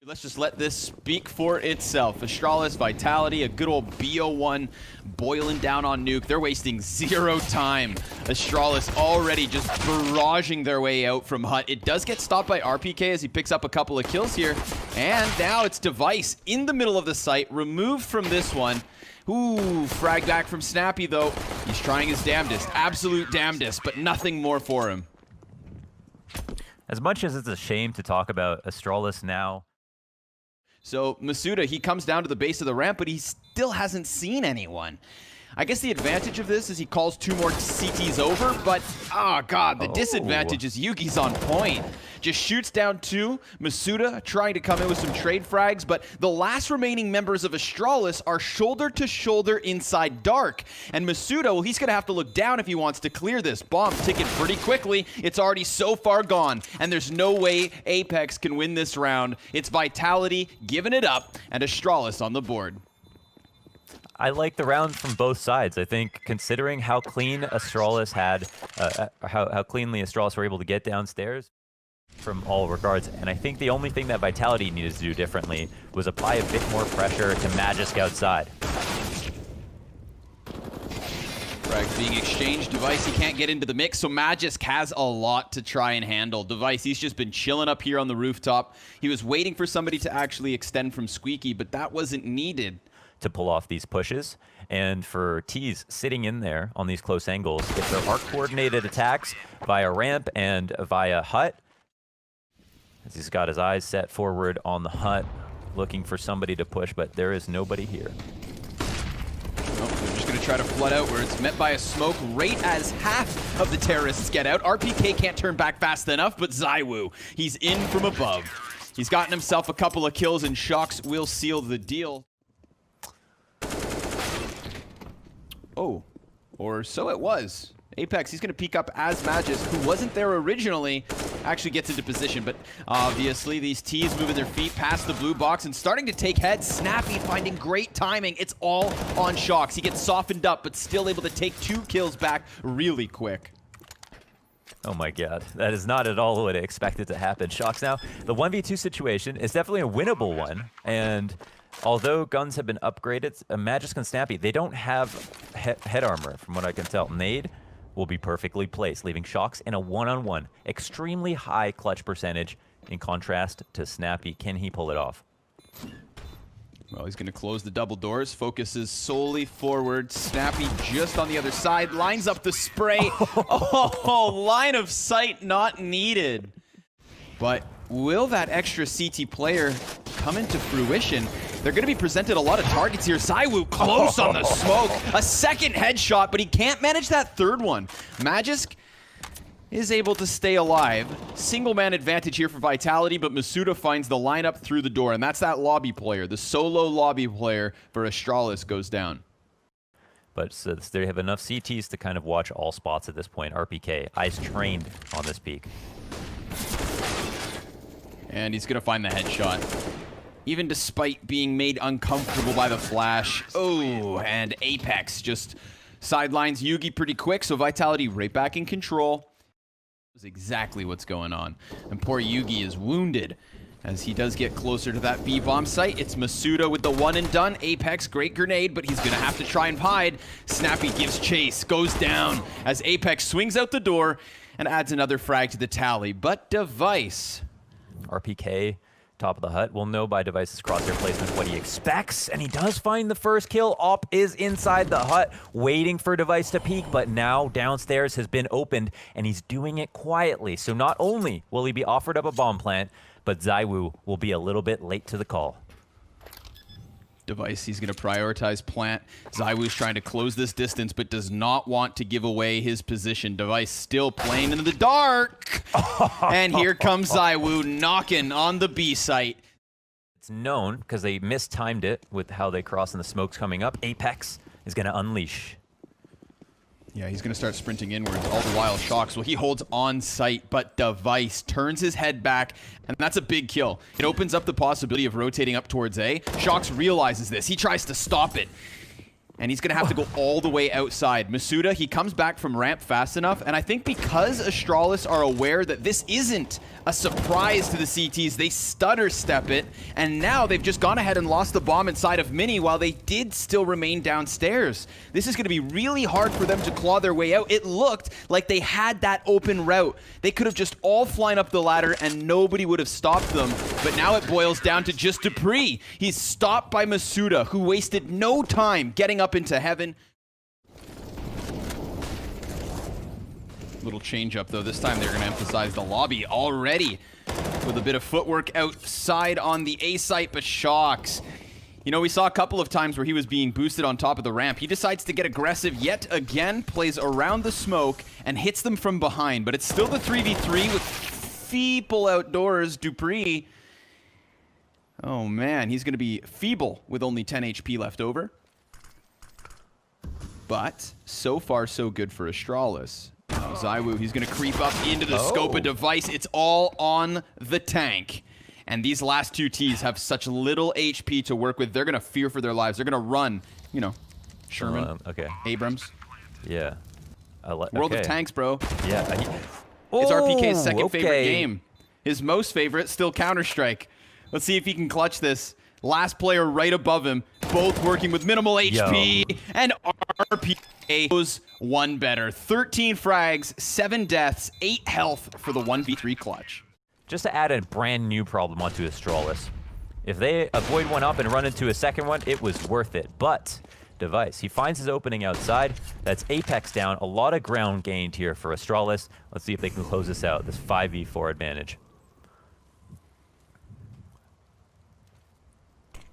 Let's just let this speak for itself. Astralis, Vitality, a good old BO1 boiling down on Nuke. They're wasting zero time. Astralis already just barraging their way out from Hut. It does get stopped by RPK as he picks up a couple of kills here. And now it's Device in the middle of the site, removed from this one. Ooh, frag back from Snappy though. He's trying his damnedest, absolute damnedest, but nothing more for him. As much as it's a shame to talk about Astralis now. So Masuda, he comes down to the base of the ramp, but he still hasn't seen anyone. I guess the advantage of this is he calls 2 more CTs over, but oh god, the disadvantage is Yugi's on point. Just shoots down 2. Masuda trying to come in with some trade frags, but the last remaining members of Astralis are shoulder to shoulder inside Dark. And Masuda, well, he's going to have to look down if he wants to clear this. Bomb ticking pretty quickly. It's already so far gone, and there's no way Apex can win this round. It's Vitality giving it up, and Astralis on the board. I like the round from both sides. I think considering how clean Astralis had, how cleanly Astralis were able to get downstairs from all regards. And I think the only thing that Vitality needed to do differently was apply a bit more pressure to Magisk outside. Frags being exchanged. Device, he can't get into the mix, so Magisk has a lot to try and handle. Device, he's just been chilling up here on the rooftop. He was waiting for somebody to actually extend from Squeaky, but that wasn't needed to pull off these pushes. And for Tease sitting in there on these close angles, if there are coordinated attacks via ramp and via Hut, as he's got his eyes set forward on the Hut, looking for somebody to push, but there is nobody here. They're just going to try to flood outwards, met by a smoke right as half of the terrorists get out. RPK can't turn back fast enough, but Zywoo, he's in from above. He's gotten himself a couple of kills, and Shox will seal the deal. Oh, or so it was. Apex, he's going to peek up as Magisk, who wasn't there originally, actually gets into position. But obviously, these T's moving their feet past the blue box and starting to take heads. Snappy finding great timing. It's all on Shox. He gets softened up, but still able to take 2 kills back really quick. Oh my god, that is not at all what I expected to happen. Shox now, the 1v2 situation is definitely a winnable one, and although guns have been upgraded, Magisk and Snappy, they don't have head armor, from what I can tell. Nade will be perfectly placed, leaving Shox in a one-on-one. Extremely high clutch percentage, in contrast to Snappy. Can he pull it off? Well, he's going to close the double doors, focuses solely forward. Snappy just on the other side, lines up the spray. Oh, line of sight not needed. But will that extra CT player come into fruition? They're going to be presented a lot of targets here. Zywoo close on the smoke. A second headshot, but he can't manage that third one. Magisk is able to stay alive. Single man advantage here for Vitality, but Masuda finds the lineup through the door, and that's that lobby player. The solo lobby player for Astralis goes down. But so they have enough CTs to kind of watch all spots at this point. RPK, eyes trained on this peak. And he's going to find the headshot, even despite being made uncomfortable by the flash. Oh, and Apex just sidelines Yugi pretty quick, so Vitality right back in control. That's exactly what's going on. And poor Yugi is wounded as he does get closer to that B-bomb site. It's Masuda with the one and done. Apex, great grenade, but he's going to have to try and hide. Snappy gives chase, goes down as Apex swings out the door and adds another frag to the tally. But Device, RPK, top of the Hut, will know by Device's crosshair placement what he expects, and he does find the first kill. Op is inside the Hut, waiting for Device to peek, but now downstairs has been opened, and he's doing it quietly. So not only will he be offered up a bomb plant, but Zywoo will be a little bit late to the call. Device, he's going to prioritize plant. Zywoo's trying to close this distance, but does not want to give away his position. Device still playing in the dark. And here comes Zywoo knocking on the B site. It's known, because they mistimed it with how they cross and the smoke's coming up. Apex is going to unleash. Yeah, he's going to start sprinting inwards. All the while, Shox, well, he holds on sight, but Device turns his head back, and that's a big kill. It opens up the possibility of rotating up towards A. Shox realizes this. He tries to stop it. And he's going to have to go all the way outside. Masuda, he comes back from ramp fast enough. And I think because Astralis are aware that this isn't a surprise to the CTs, they stutter step it. And now they've just gone ahead and lost the bomb inside of Mini while they did still remain downstairs. This is going to be really hard for them to claw their way out. It looked like they had that open route. They could have just all flown up the ladder and nobody would have stopped them. But now it boils down to just Dupree. He's stopped by Masuda, who wasted no time getting up into heaven. Little change up though. This time they're going to emphasize the lobby already with a bit of footwork outside on the A site, but Shocks. You know, we saw a couple of times where he was being boosted on top of the ramp. He decides to get aggressive yet again, plays around the smoke, and hits them from behind. But it's still the 3v3 with feeble outdoors. Dupree. Oh man, he's going to be feeble with only 10 HP left over. But so far, so good for Astralis. Now, Zywoo, he's going to creep up into the scope of device. It's all on the tank. And these last two Ts have such little HP to work with. They're going to fear for their lives. They're going to run, you know, Sherman, Abrams. Yeah. World of Tanks, bro. Yeah. It's RPK's second favorite game. His most favorite, still Counter-Strike. Let's see if he can clutch this. Last player right above him, both working with minimal HP, and RPK goes one better. 13 frags, 7 deaths, 8 health for the 1v3 clutch. Just to add a brand new problem onto Astralis. If they avoid one up and run into a second one, it was worth it. But Device, he finds his opening outside. That's Apex down. A lot of ground gained here for Astralis. Let's see if they can close this out, this 5v4 advantage.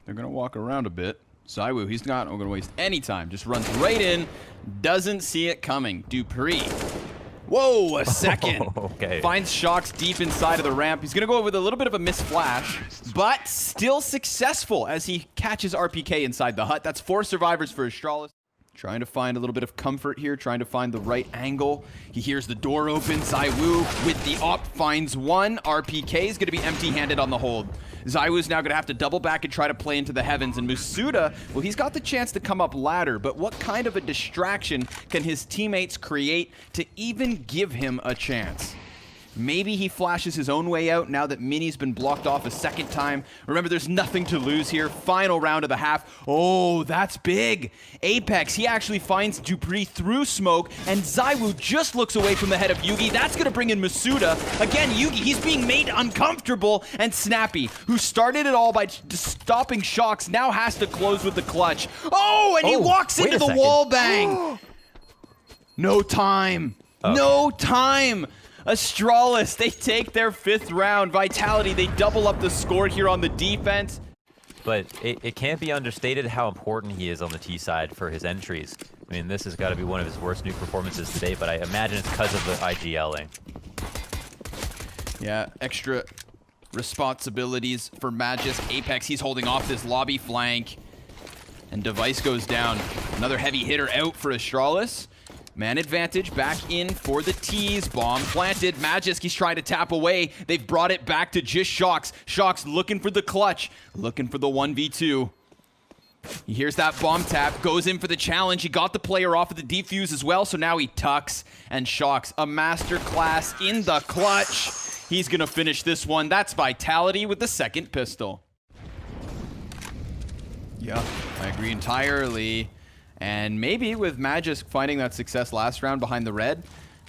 They're going to walk around a bit. Zywoo, he's not going to waste any time. Just runs right in. Doesn't see it coming. Dupree. Whoa, a second. Finds Shocks deep inside of the ramp. He's going to go with a little bit of a missed flash, but still successful as he catches RPK inside the hut. That's 4 survivors for Astralis. Trying to find a little bit of comfort here, trying to find the right angle. He hears the door open. Zywoo with the op finds one. RPK is going to be empty-handed on the hold. Zywoo's now going to have to double back and try to play into the heavens. And Masuda, well, he's got the chance to come up ladder, but what kind of a distraction can his teammates create to even give him a chance? Maybe he flashes his own way out now that Mini's been blocked off a second time. Remember, there's nothing to lose here. Final round of the half. Oh, that's big. Apex, he actually finds Dupree through smoke, and Zywoo just looks away from the head of Yugi. That's going to bring in Masuda. Again, Yugi, he's being made uncomfortable, and Snappy, who started it all by stopping Shocks, now has to close with the clutch. Oh, and he walks into the wall bang. No time. No time. Astralis, they take their 5th round. Vitality, they double up the score here on the defense. But it can't be understated how important he is on the T side for his entries. I mean, this has got to be one of his worst NUKE performances today, but I imagine it's because of the IGLing. Yeah, extra responsibilities for Magisk. Apex, he's holding off this lobby flank. And Device goes down. Another heavy hitter out for Astralis. Man advantage back in for the T's. Bomb planted. Magisk, he's trying to tap away. They've brought it back to just Shocks. Shocks looking for the clutch. Looking for the 1v2. He hears that bomb tap. Goes in for the challenge. He got the player off of the defuse as well, so now he tucks. And Shocks, a masterclass in the clutch. He's going to finish this one. That's Vitality with the 2nd pistol. Yeah, I agree entirely. And maybe with Magisk finding that success last round behind the red,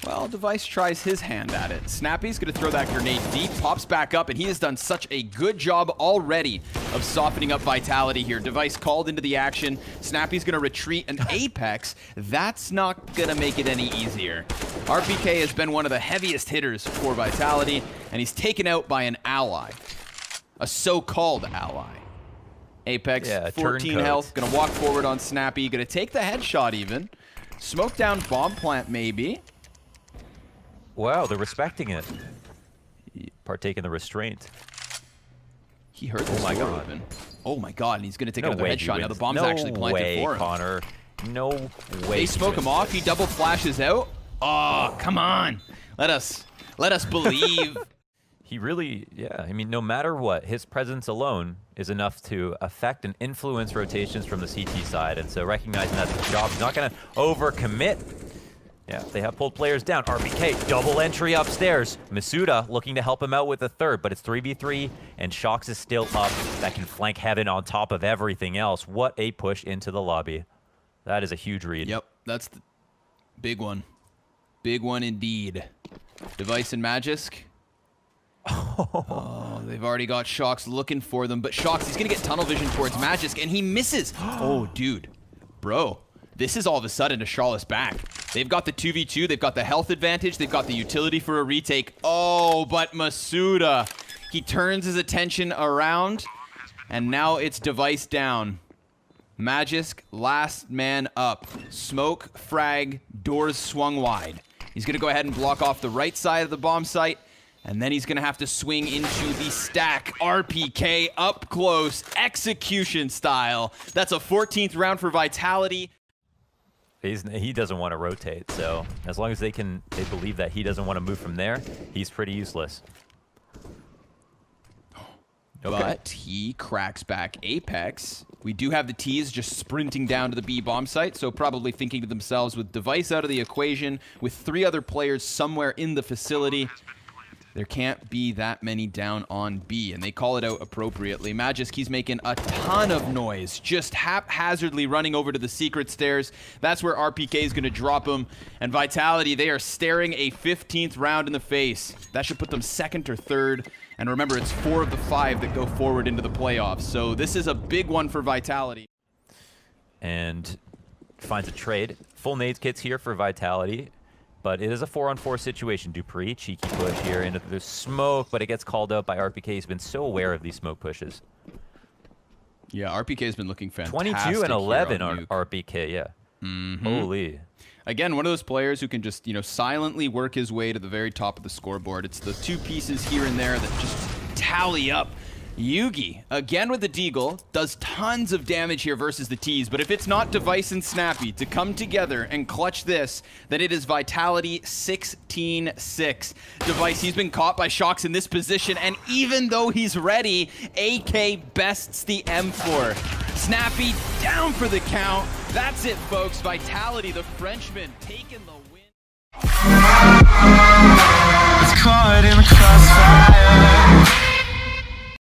well, Device tries his hand at it. Snappy's going to throw that grenade deep, pops back up, and he has done such a good job already of softening up Vitality here. Device called into the action. Snappy's going to retreat, and Apex, that's not going to make it any easier. RPK has been one of the heaviest hitters for Vitality, and he's taken out by an ally. A so-called ally. Apex, 14 health, gonna walk forward on Snappy, gonna take the headshot even. Smoke down bomb plant maybe. Wow, they're respecting it. Partake in the restraint. He heard the door open. Oh my god, and he's gonna take another headshot. Now the bomb's actually planted for him. Connor. No way. They smoke him off, he double flashes out. Oh, come on. Let us believe. He really, yeah, I mean, no matter what, his presence alone is enough to affect and influence rotations from the CT side. And so recognizing that the job's not going to overcommit. Yeah, they have pulled players down. RPK, double entry upstairs. Masuda looking to help him out with the third, but it's 3v3, and Shox is still up. That can flank Heaven on top of everything else. What a push into the lobby. That is a huge read. Yep, that's the big one. Big one indeed. Device and Magisk. Oh, they've already got Shox looking for them, but Shox, he's going to get tunnel vision towards Magisk, and he misses. Oh, dude. Bro, this is all of a sudden Astralis back. They've got the 2v2, they've got the health advantage, they've got the utility for a retake. Oh, but Masuda, he turns his attention around, and now it's Device down. Magisk, last man up. Smoke, frag, doors swung wide. He's going to go ahead and block off the right side of the bomb site, and then he's going to have to swing into the stack. RPK up close, execution style. That's a 14th round for Vitality. He doesn't want to rotate, so as long as they believe that he doesn't want to move from there, he's pretty useless. But he cracks back Apex. We do have the T's just sprinting down to the B bomb site, so probably thinking to themselves, with Device out of the equation, with 3 other players somewhere in the facility, there can't be that many down on B, and they call it out appropriately. Magisk, he's making a ton of noise, just haphazardly running over to the secret stairs. That's where RPK is going to drop him. And Vitality, they are staring a 15th round in the face. That should put them 2nd or 3rd. And remember, it's 4 of the 5 that go forward into the playoffs. So this is a big one for Vitality. And finds a trade. Full nades kits here for Vitality. But it is a 4-on-4 situation. Dupree, cheeky push here into the smoke, but it gets called out by RPK. He's been so aware of these smoke pushes. Yeah, RPK has been looking fantastic. 22 and 11 on on RPK, yeah. Holy. Again, one of those players who can just, silently work his way to the very top of the scoreboard. It's the 2 pieces here and there that just tally up. Yugi, again with the Deagle, does tons of damage here versus the T's, but if it's not Device and Snappy to come together and clutch this, then it is Vitality 16-6. Device, he's been caught by Shox in this position, and even though he's ready, AK bests the M4. Snappy down for the count. That's it, folks. Vitality, the Frenchman, taking the win. It's caught in the crossfire.